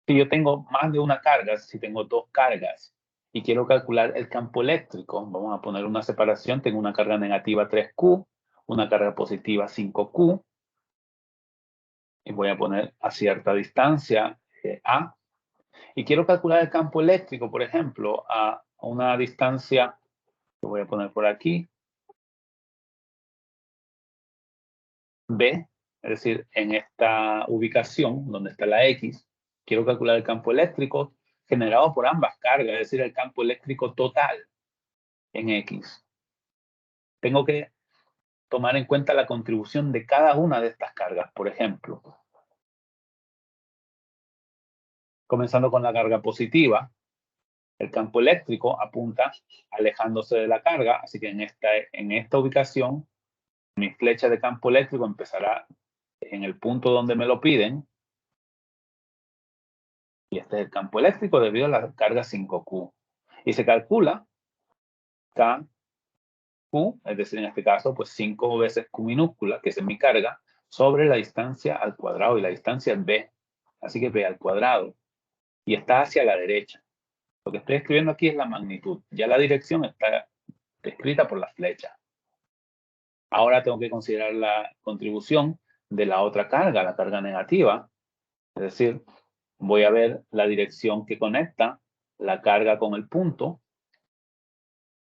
Si yo tengo más de una carga, si tengo dos cargas y quiero calcular el campo eléctrico, vamos a poner una separación, tengo una carga negativa 3Q, una carga positiva 5Q, y voy a poner a cierta distancia A, y quiero calcular el campo eléctrico, por ejemplo, a una distancia, lo voy a poner por aquí, B, es decir, en esta ubicación donde está la X, quiero calcular el campo eléctrico generado por ambas cargas, es decir, el campo eléctrico total en X. Tengo que tomar en cuenta la contribución de cada una de estas cargas, por ejemplo. Comenzando con la carga positiva, el campo eléctrico apunta alejándose de la carga, así que en esta ubicación, mi flecha de campo eléctrico empezará en el punto donde me lo piden, y este es el campo eléctrico debido a la carga 5Q. Y se calcula KQ, es decir, en este caso, pues 5 veces Q minúscula, que es mi carga, sobre la distancia al cuadrado, y la distancia es B, así que B al cuadrado, y está hacia la derecha. Lo que estoy escribiendo aquí es la magnitud, ya la dirección está descrita por la flecha. Ahora tengo que considerar la contribución de la otra carga, la carga negativa, es decir, voy a ver la dirección que conecta la carga con el punto.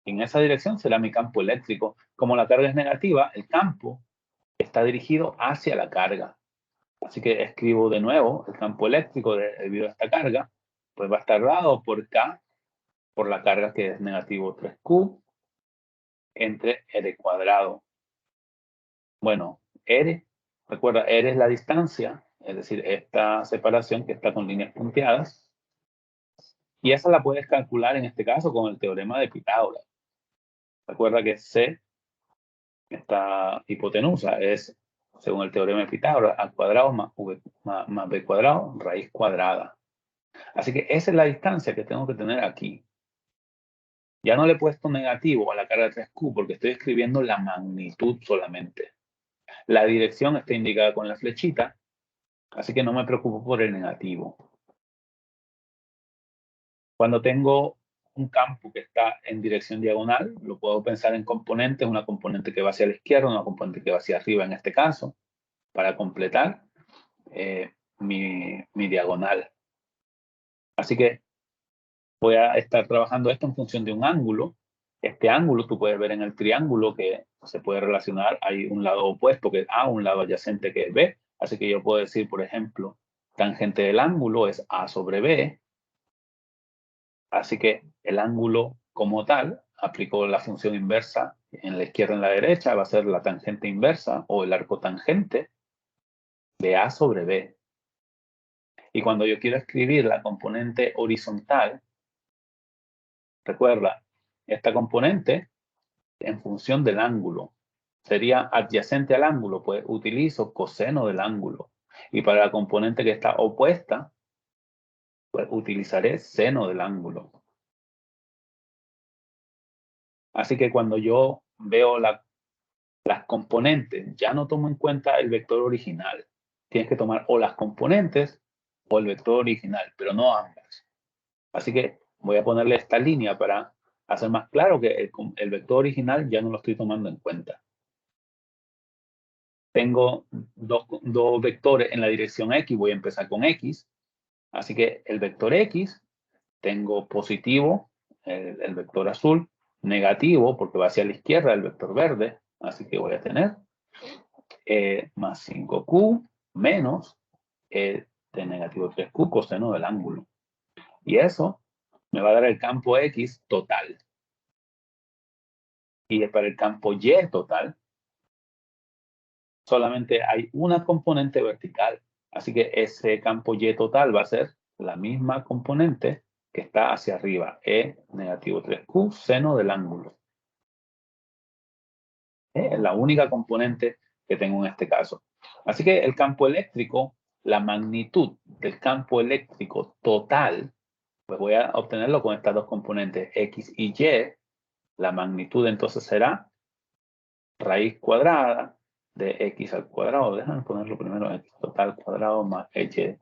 En esa dirección será mi campo eléctrico. Como la carga es negativa, el campo está dirigido hacia la carga. Así que escribo de nuevo el campo eléctrico debido a esta carga, pues va a estar dado por K, por la carga que es negativo 3Q, entre R cuadrado. Bueno, R, recuerda, R es la distancia, es decir, esta separación que está con líneas punteadas, y esa la puedes calcular en este caso con el teorema de Pitágoras. Recuerda que C, esta hipotenusa, es, según el teorema de Pitágoras, a cuadrado más b cuadrado, raíz cuadrada. Así que esa es la distancia que tengo que tener aquí. Ya no le he puesto negativo a la carga 3Q porque estoy escribiendo la magnitud solamente. La dirección está indicada con la flechita, así que no me preocupo por el negativo. Cuando tengo un campo que está en dirección diagonal, lo puedo pensar en componentes, una componente que va hacia la izquierda, una componente que va hacia arriba en este caso, para completar mi diagonal. Así que voy a estar trabajando esto en función de un ángulo. Este ángulo tú puedes ver en el triángulo que se puede relacionar, hay un lado opuesto que es A, un lado adyacente que es B, así que yo puedo decir, por ejemplo, tangente del ángulo es A sobre B, así que el ángulo como tal, aplico la función inversa en la izquierda y en la derecha, va a ser la tangente inversa o el arco tangente de A sobre B. Y cuando yo quiero escribir la componente horizontal, recuerda, esta componente en función del ángulo sería adyacente al ángulo, pues utilizo coseno del ángulo. Y para la componente que está opuesta, pues utilizaré seno del ángulo. Así que cuando yo veo las componentes, ya no tomo en cuenta el vector original. Tienes que tomar o las componentes o el vector original, pero no ambas. Así que voy a ponerle esta línea para hacer más claro que el vector original ya no lo estoy tomando en cuenta. Tengo dos vectores en la dirección X, voy a empezar con X. Así que el vector X, tengo positivo, el vector azul, negativo, porque va hacia la izquierda, el vector verde. Así que voy a tener más 5Q menos de negativo 3Q coseno del ángulo. Y eso me va a dar el campo X total. Y para el campo Y total, solamente hay una componente vertical. Así que ese campo Y total va a ser la misma componente que está hacia arriba, E negativo 3Q seno del ángulo. Es la única componente que tengo en este caso. Así que el campo eléctrico, la magnitud del campo eléctrico total, pues voy a obtenerlo con estas dos componentes, X y Y. La magnitud entonces será raíz cuadrada de X al cuadrado. Déjame ponerlo primero, X total cuadrado más Y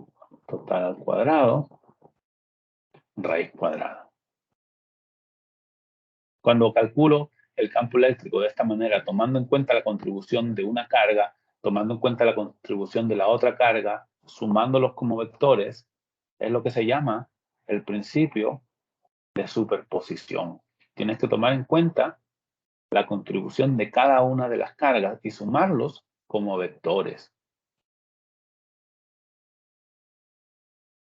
total al cuadrado, raíz cuadrada. Cuando calculo el campo eléctrico de esta manera, tomando en cuenta la contribución de una carga, tomando en cuenta la contribución de la otra carga, sumándolos como vectores, es lo que se llama el principio de superposición. Tienes que tomar en cuenta la contribución de cada una de las cargas y sumarlos como vectores.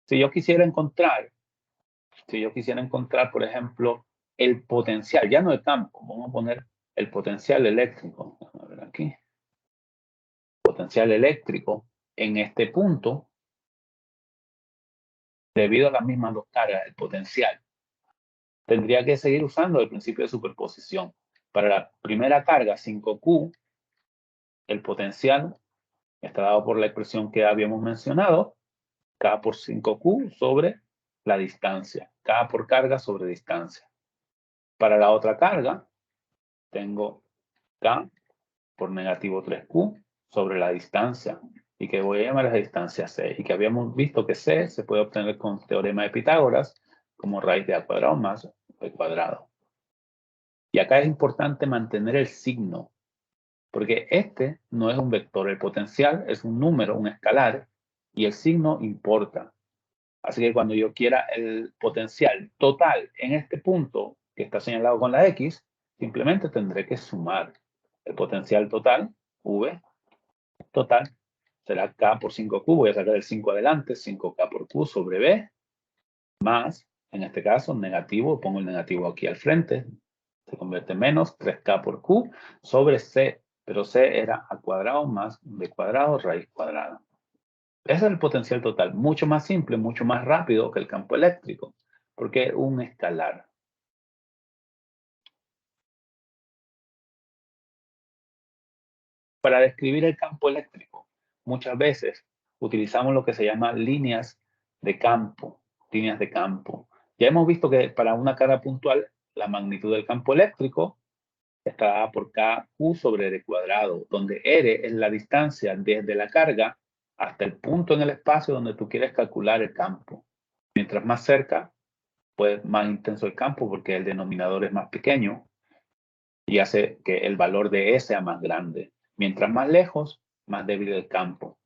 Si yo quisiera encontrar, por ejemplo, el potencial, ya no el campo, vamos a poner el potencial eléctrico. A ver aquí. Potencial eléctrico en este punto, debido a las mismas dos cargas, el potencial. Tendría que seguir usando el principio de superposición. Para la primera carga, 5Q, el potencial está dado por la expresión que habíamos mencionado, K por 5Q sobre la distancia. K por carga sobre distancia. Para la otra carga, tengo K por negativo 3Q sobre la distancia, y que voy a llamar a la distancia C, y que habíamos visto que C se puede obtener con el teorema de Pitágoras como raíz de A cuadrado más B cuadrado. Y acá es importante mantener el signo, porque este no es un vector, el potencial es un número, un escalar, y el signo importa. Así que cuando yo quiera el potencial total en este punto que está señalado con la X, simplemente tendré que sumar el potencial total, V total, será K por 5Q, voy a sacar el 5 adelante, 5K por Q sobre B, más, en este caso, negativo, pongo el negativo aquí al frente, se convierte en menos 3K por Q sobre C, pero C era A cuadrado más B cuadrado raíz cuadrada. Ese es el potencial total, mucho más simple, mucho más rápido que el campo eléctrico, porque es un escalar. Para describir el campo eléctrico, muchas veces utilizamos lo que se llama líneas de campo, líneas de campo. Ya hemos visto que para una carga puntual, la magnitud del campo eléctrico está dada por KQ sobre R cuadrado, donde R es la distancia desde la carga hasta el punto en el espacio donde tú quieres calcular el campo. Mientras más cerca, pues más intenso el campo porque el denominador es más pequeño y hace que el valor de E sea más grande. Mientras más lejos, más débil el campo.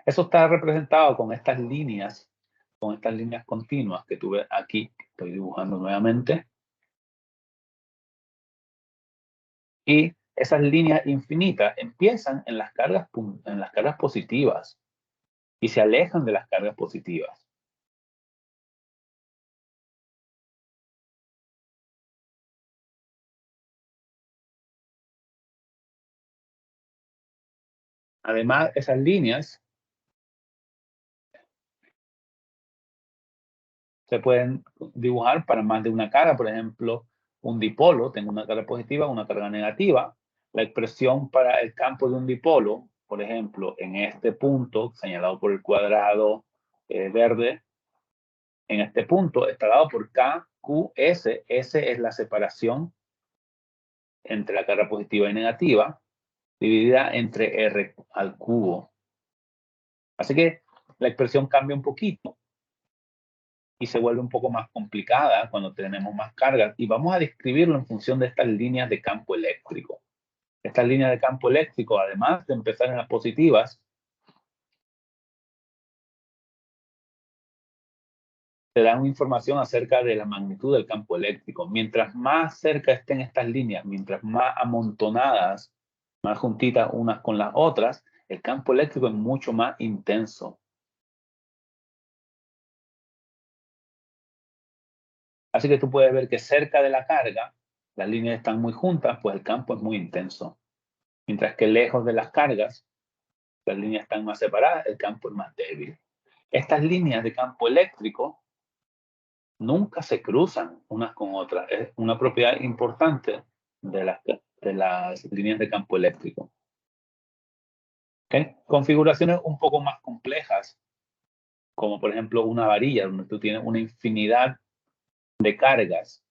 Eso está representado con estas líneas continuas que tuve aquí, que estoy dibujando nuevamente. Y esas líneas infinitas empiezan en las cargas positivas y se alejan de las cargas positivas. Además, esas líneas se pueden dibujar para más de una carga. Por ejemplo, un dipolo, tengo una carga positiva, una carga negativa. La expresión para el campo de un dipolo, por ejemplo, en este punto, señalado por el cuadrado verde, en este punto está dado por KQS. S es la separación entre la carga positiva y negativa, dividida entre R al cubo. Así que la expresión cambia un poquito y se vuelve un poco más complicada cuando tenemos más cargas. Y vamos a describirlo en función de estas líneas de campo eléctrico. Estas líneas de campo eléctrico, además de empezar en las positivas, te dan información acerca de la magnitud del campo eléctrico. Mientras más cerca estén estas líneas, mientras más amontonadas, más juntitas unas con las otras, el campo eléctrico es mucho más intenso. Así que tú puedes ver que cerca de la carga, las líneas están muy juntas, pues el campo es muy intenso. Mientras que lejos de las cargas, las líneas están más separadas, el campo es más débil. Estas líneas de campo eléctrico nunca se cruzan unas con otras. Es una propiedad importante de las líneas de campo eléctrico. ¿Okay? Configuraciones un poco más complejas, como por ejemplo una varilla, donde tú tienes una infinidad de cargas,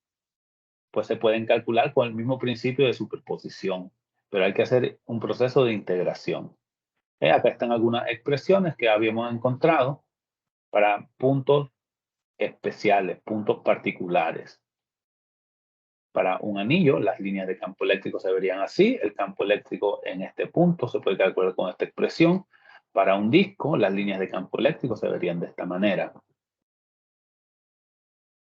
pues se pueden calcular con el mismo principio de superposición, pero hay que hacer un proceso de integración. Acá están algunas expresiones que habíamos encontrado para puntos especiales, puntos particulares. Para un anillo, las líneas de campo eléctrico se verían así. El campo eléctrico en este punto se puede calcular con esta expresión. Para un disco, las líneas de campo eléctrico se verían de esta manera.